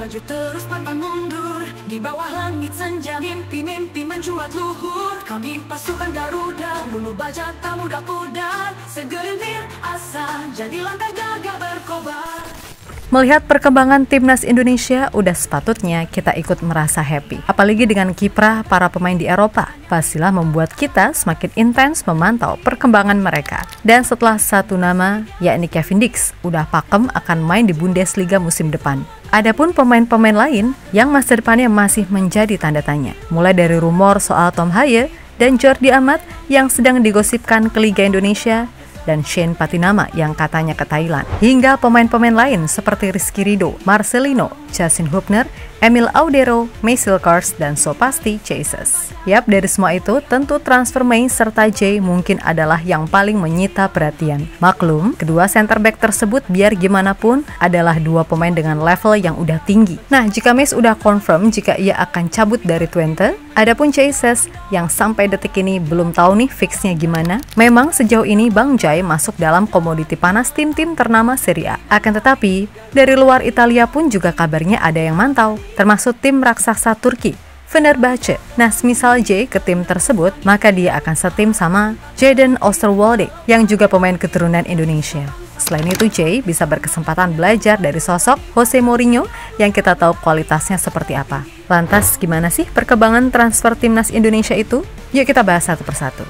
maju terus pantang mundur. Di bawah langit senja mimpi-mimpi mencuat luhur. Kami pasukan Garuda, bulu baja tak mudah pudar. Segelintir asa jadi langkah gagah berkobar. Melihat perkembangan timnas Indonesia, udah sepatutnya kita ikut merasa happy. Apalagi dengan kiprah para pemain di Eropa, pastilah membuat kita semakin intens memantau perkembangan mereka. Dan setelah satu nama, yakni Kevin Dix, udah pakem akan main di Bundesliga musim depan. Adapun pemain-pemain lain yang masa depannya masih menjadi tanda tanya. Mulai dari rumor soal Tom Haye dan Jordi Amat yang sedang digosipkan ke Liga Indonesia, dan Shane Patinama yang katanya ke Thailand, hingga pemain-pemain lain seperti Rizky Ridho, Marcelino, Justin Hubner, Emil Audero, Marcel Kars, dan so pasti Jesus. Yap, dari semua itu tentu transfer Mei serta Jay mungkin adalah yang paling menyita perhatian. Maklum, kedua center back tersebut biar gimana pun adalah dua pemain dengan level yang udah tinggi. Nah, jika Mei udah confirm jika ia akan cabut dari Twente, adapun Jesus yang sampai detik ini belum tahu nih fixnya gimana. Memang sejauh ini Bang Jai masuk dalam komoditi panas tim-tim ternama Serie A. Akan tetapi, dari luar Italia pun juga kabarnya ada yang mantau, termasuk tim raksasa Turki, Fenerbahce. Nah, semisal Jay ke tim tersebut, maka dia akan setim sama Jadon Oosterwolde yang juga pemain keturunan Indonesia. Selain itu, Jay bisa berkesempatan belajar dari sosok Jose Mourinho yang kita tahu kualitasnya seperti apa. Lantas, gimana sih perkembangan transfer timnas Indonesia itu? Yuk kita bahas satu persatu.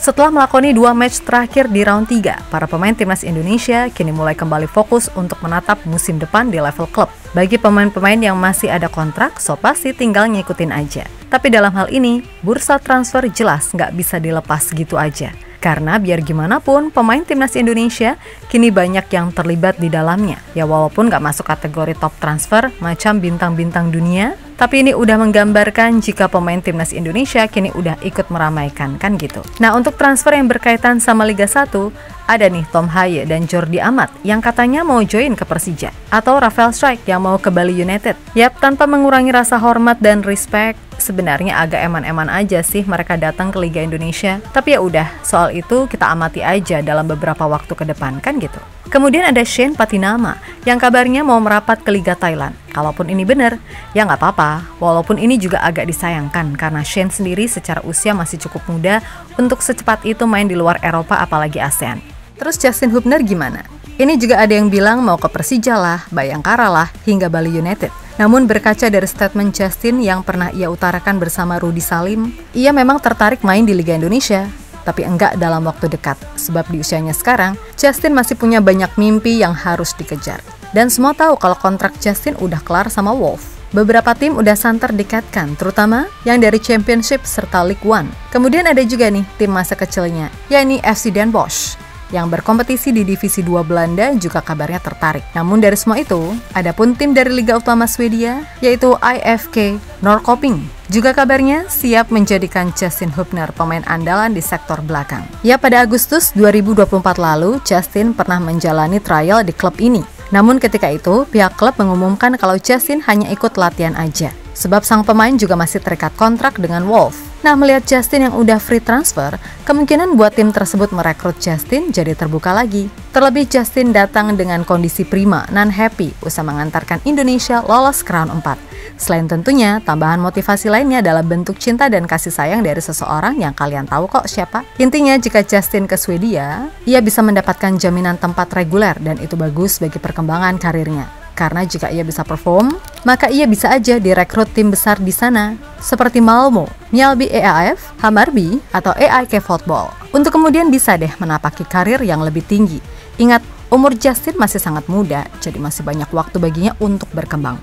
Setelah melakoni 2 match terakhir di round 3, para pemain timnas Indonesia kini mulai kembali fokus untuk menatap musim depan di level klub. Bagi pemain-pemain yang masih ada kontrak, so pasti tinggal ngikutin aja. Tapi dalam hal ini, bursa transfer jelas nggak bisa dilepas gitu aja. Karena biar gimana pun, pemain timnas Indonesia kini banyak yang terlibat di dalamnya. Ya walaupun nggak masuk kategori top transfer macam bintang-bintang dunia, tapi ini udah menggambarkan jika pemain timnas Indonesia kini udah ikut meramaikan, kan gitu. Nah, untuk transfer yang berkaitan sama Liga 1, ada nih Tom Haye dan Jordi Amat yang katanya mau join ke Persija, atau Rafael Strijk yang mau ke Bali United. Yap, tanpa mengurangi rasa hormat dan respect, sebenarnya agak eman-eman aja sih mereka datang ke Liga Indonesia. Tapi ya udah, soal itu kita amati aja dalam beberapa waktu ke depan, kan gitu. Kemudian ada Shane Patinama yang kabarnya mau merapat ke Liga Thailand. Kalaupun ini benar, ya nggak apa-apa. Walaupun ini juga agak disayangkan karena Shane sendiri secara usia masih cukup muda untuk secepat itu main di luar Eropa apalagi ASEAN. Terus Justin Hubner gimana? Ini juga ada yang bilang mau ke Persija lah, Bayangkara lah, hingga Bali United. Namun berkaca dari statement Justin yang pernah ia utarakan bersama Rudy Salim, ia memang tertarik main di Liga Indonesia, tapi enggak dalam waktu dekat. Sebab di usianya sekarang, Justin masih punya banyak mimpi yang harus dikejar. Dan semua tahu kalau kontrak Justin udah kelar sama Wolves. Beberapa tim udah santer dikatkan, terutama yang dari Championship serta League One. Kemudian ada juga nih tim masa kecilnya, yakni FC Den Bosch, yang berkompetisi di Divisi 2 Belanda juga kabarnya tertarik. Namun dari semua itu, ada pun tim dari Liga Utama Swedia, yaitu IFK Norrköping, juga kabarnya siap menjadikan Justin Hubner pemain andalan di sektor belakang. Ya, pada Agustus 2024 lalu, Justin pernah menjalani trial di klub ini. Namun ketika itu, pihak klub mengumumkan kalau Justin hanya ikut latihan aja, sebab sang pemain juga masih terikat kontrak dengan Wolves. Nah, melihat Justin yang udah free transfer, kemungkinan buat tim tersebut merekrut Justin jadi terbuka lagi. Terlebih Justin datang dengan kondisi prima, non-happy, usai mengantarkan Indonesia lolos ke round 4. Selain tentunya, tambahan motivasi lainnya adalah bentuk cinta dan kasih sayang dari seseorang yang kalian tahu kok siapa. Intinya, jika Justin ke Swedia, ia bisa mendapatkan jaminan tempat reguler dan itu bagus bagi perkembangan karirnya. Karena jika ia bisa perform, maka ia bisa aja direkrut tim besar di sana, seperti Malmo, Mjällby EAF, Hammarby, atau AIK Football, untuk kemudian bisa deh menapaki karir yang lebih tinggi. Ingat, umur Justin masih sangat muda, jadi masih banyak waktu baginya untuk berkembang.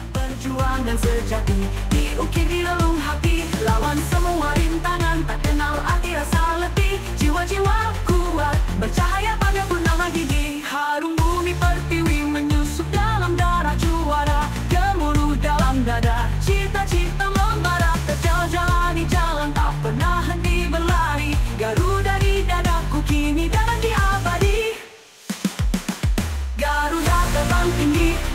Perjuangan sejati diukir di relung hati, lawan semua rintangan, tak kenal arti rasa letih. Jiwa-jiwa kuat, bercahaya pada purnama gigi, harum bumi pertiwi menyusup dalam darah juara, gemuruh dalam dada, cita-cita membara, terjalani jalan tak pernah henti berlari. Garuda di dadaku kini dan di abadi, Garuda terbang tinggi.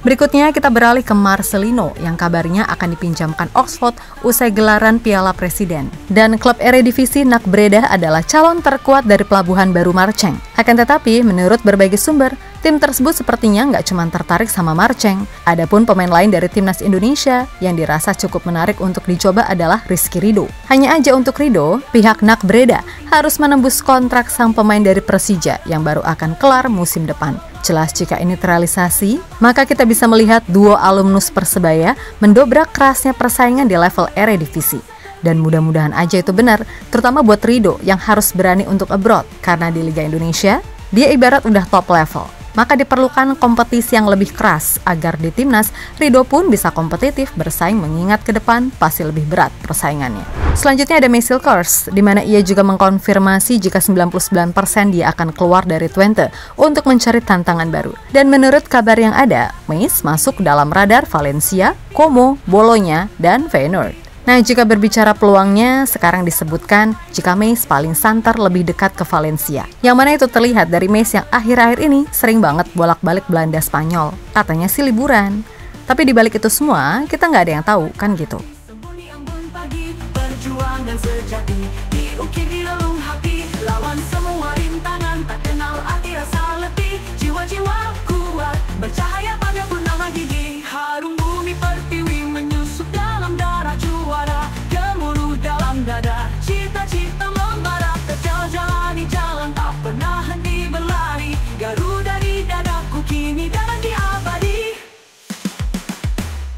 Berikutnya kita beralih ke Marcelino yang kabarnya akan dipinjamkan Oxford usai gelaran Piala Presiden. Dan klub Eredivisie NAC Breda adalah calon terkuat dari Pelabuhan Baru Marcheng. Akan tetapi, menurut berbagai sumber, tim tersebut sepertinya nggak cuma tertarik sama Marcheng. Adapun pemain lain dari timnas Indonesia yang dirasa cukup menarik untuk dicoba adalah Rizky Ridho. Hanya aja untuk Ridho, pihak NAC Breda harus menembus kontrak sang pemain dari Persija yang baru akan kelar musim depan. Jelas jika ini terrealisasi, maka kita bisa melihat duo alumnus Persebaya mendobrak kerasnya persaingan di level Eredivisie. Dan mudah-mudahan aja itu benar, terutama buat Ridho yang harus berani untuk abroad, karena di Liga Indonesia, dia ibarat udah top level. Maka diperlukan kompetisi yang lebih keras agar di timnas Ridho pun bisa kompetitif bersaing mengingat ke depan pasti lebih berat persaingannya. Selanjutnya ada Messi Kurs, di mana ia juga mengkonfirmasi jika 99% dia akan keluar dari Twente untuk mencari tantangan baru. Dan menurut kabar yang ada, Messi masuk dalam radar Valencia, Como, Bologna, dan Feyenoord. Nah, jika berbicara peluangnya, sekarang disebutkan jika Messi paling santer lebih dekat ke Valencia. Yang mana itu terlihat dari Messi yang akhir-akhir ini sering banget bolak-balik Belanda Spanyol. Katanya sih liburan. Tapi dibalik itu semua, kita nggak ada yang tahu, kan gitu. Sembunyi embun pagi, perjuangan sejati, diukir di relung hati, lawan semua rintangan, tak kenal arti rasa letih, jiwa-jiwa kuat, bercahaya pada purnama gigi, harum bumi pertiwi menyusup dalam darah juara, gemuruh dalam dada, cita-cita membara, terjal jalani jalan tak pernah henti berlari, Garuda di dadaku kini dan nanti abadi.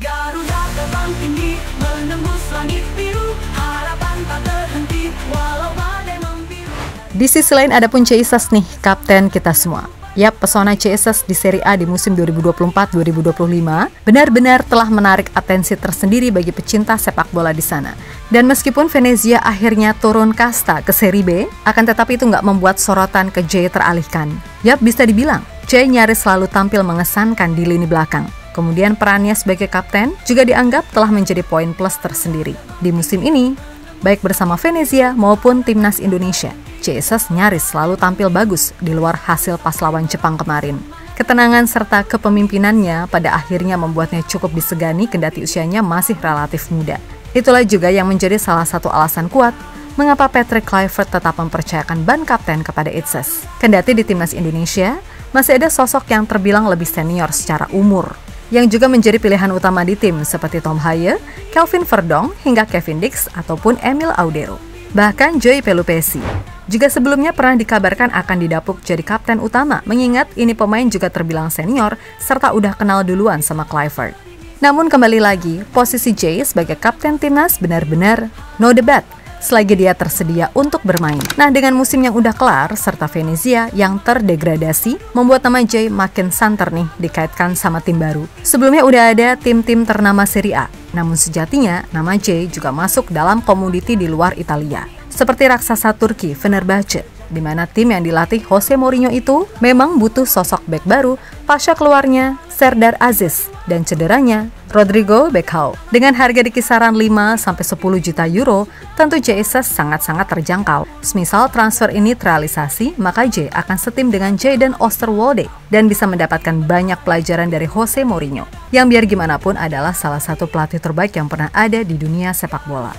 Garuda terbang tinggi, menembus langit biru, harapan tak terhenti, walau badai membiru. Di sisi lain ada pun Jesus nih, kapten kita semua. Yap, pesona Jesus di Serie A di musim 2024-2025 benar-benar telah menarik atensi tersendiri bagi pecinta sepak bola di sana. Dan meskipun Venezia akhirnya turun kasta ke Serie B, akan tetapi itu nggak membuat sorotan ke Jay teralihkan. Yap, bisa dibilang, Jay nyaris selalu tampil mengesankan di lini belakang. Kemudian perannya sebagai kapten juga dianggap telah menjadi poin plus tersendiri. Di musim ini, baik bersama Venezia maupun timnas Indonesia, Jesus nyaris selalu tampil bagus di luar hasil pas lawan Jepang kemarin. Ketenangan serta kepemimpinannya pada akhirnya membuatnya cukup disegani kendati usianya masih relatif muda. Itulah juga yang menjadi salah satu alasan kuat mengapa Patrick Kluivert tetap mempercayakan ban kapten kepada Jesus. Kendati di timnas Indonesia, masih ada sosok yang terbilang lebih senior secara umur, yang juga menjadi pilihan utama di tim seperti Tom Haye, Kelvin Verdong, hingga Kevin Dix ataupun Emil Audero. Bahkan Joey Pelupesi juga sebelumnya pernah dikabarkan akan didapuk jadi kapten utama, mengingat ini pemain juga terbilang senior serta udah kenal duluan sama Kluivert. Namun kembali lagi, posisi Jay sebagai kapten timnas benar-benar no debat selagi dia tersedia untuk bermain. Nah, dengan musim yang udah kelar serta Venezia yang terdegradasi, membuat nama Jay makin santer nih dikaitkan sama tim baru. Sebelumnya udah ada tim-tim ternama Serie A, namun sejatinya nama Jay juga masuk dalam komoditi di luar Italia. Seperti raksasa Turki Fenerbahce, di mana tim yang dilatih Jose Mourinho itu memang butuh sosok bek baru pasca keluarnya Serdar Aziz dan cederanya Rodrigo Becao. Dengan harga di kisaran 5-10 juta euro, tentu Jesus sangat-sangat terjangkau. Semisal transfer ini terrealisasi, maka Jay akan setim dengan Jadon Oosterwolde dan bisa mendapatkan banyak pelajaran dari Jose Mourinho, yang biar gimana pun adalah salah satu pelatih terbaik yang pernah ada di dunia sepak bola.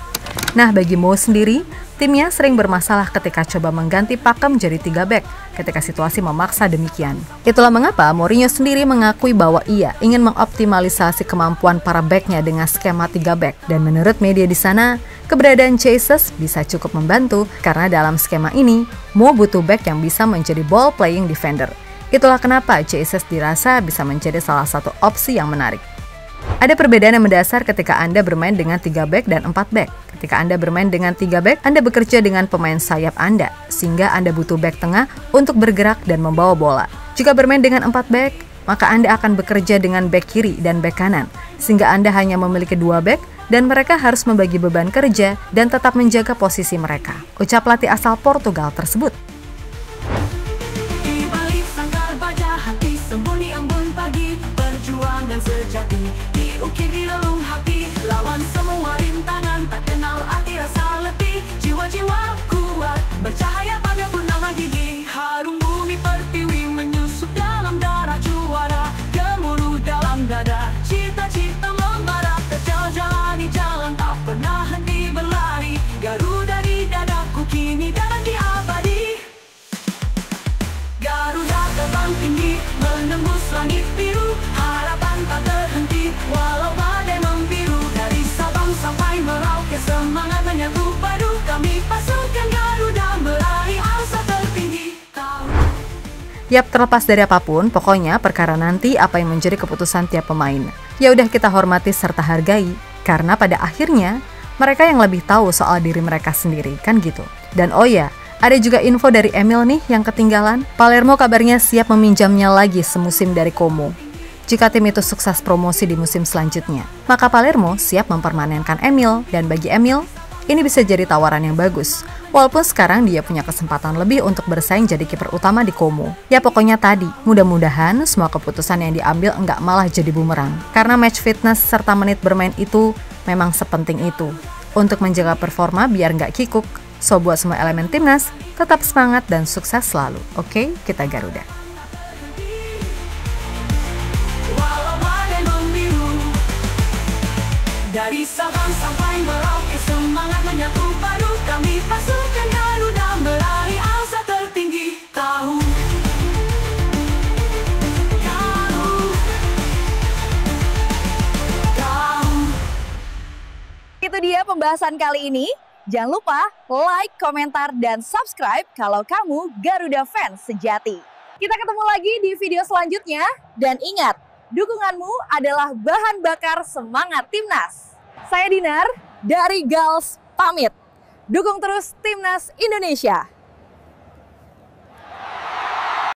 Nah, bagi Mo sendiri, timnya sering bermasalah ketika coba mengganti pakem jadi 3 bek ketika situasi memaksa demikian. Itulah mengapa Mourinho sendiri mengakui bahwa ia ingin mengoptimalisasi kemampuan para beknya dengan skema 3 bek. Dan menurut media di sana, keberadaan Jesus bisa cukup membantu karena dalam skema ini, Mo butuh bek yang bisa menjadi ball playing defender. Itulah kenapa Jesus dirasa bisa menjadi salah satu opsi yang menarik. Ada perbedaan yang mendasar ketika Anda bermain dengan 3 bek dan 4 bek. Ketika Anda bermain dengan 3 bek, Anda bekerja dengan pemain sayap Anda, sehingga Anda butuh bek tengah untuk bergerak dan membawa bola. Jika bermain dengan 4 bek, maka Anda akan bekerja dengan bek kiri dan bek kanan, sehingga Anda hanya memiliki 2 bek dan mereka harus membagi beban kerja dan tetap menjaga posisi mereka. Ucap pelatih asal Portugal tersebut. Di balik sangkar baja hati, sembunyi embun pagi, perjuangan sejati, diukir di relung hati, lawan semua rintangan, tak kenal arti rasa letih, jiwa-jiwa kuat, bercahaya pada purnama gigi, harum bumi pertiwi menyusup dalam darah juara, gemuruh dalam dada. Yap, terlepas dari apapun, pokoknya perkara nanti apa yang menjadi keputusan tiap pemain. Ya udah kita hormati serta hargai, karena pada akhirnya mereka yang lebih tahu soal diri mereka sendiri, kan gitu. Dan oh ya, ada juga info dari Emil nih yang ketinggalan. Palermo kabarnya siap meminjamnya lagi semusim dari Como. Jika tim itu sukses promosi di musim selanjutnya, maka Palermo siap mempermanenkan Emil, dan bagi Emil, ini bisa jadi tawaran yang bagus. Walaupun sekarang dia punya kesempatan lebih untuk bersaing jadi kiper utama di Como. Ya pokoknya tadi, mudah-mudahan semua keputusan yang diambil enggak malah jadi bumerang. Karena match fitness serta menit bermain itu memang sepenting itu. Untuk menjaga performa biar nggak kikuk. So buat semua elemen timnas, tetap semangat dan sukses selalu. Oke, kita Garuda. Walau badai membiru, dari Sabang sampai Merauke, semangat menyatu padu. Kami pasukan Garuda meraih asa tertinggi. Tahu Itu dia pembahasan kali ini. Jangan lupa like, komentar, dan subscribe kalau kamu Garuda fans sejati. Kita ketemu lagi di video selanjutnya. Dan ingat, dukunganmu adalah bahan bakar semangat timnas. Saya Dinar dari Gals pamit. Dukung terus timnas Indonesia.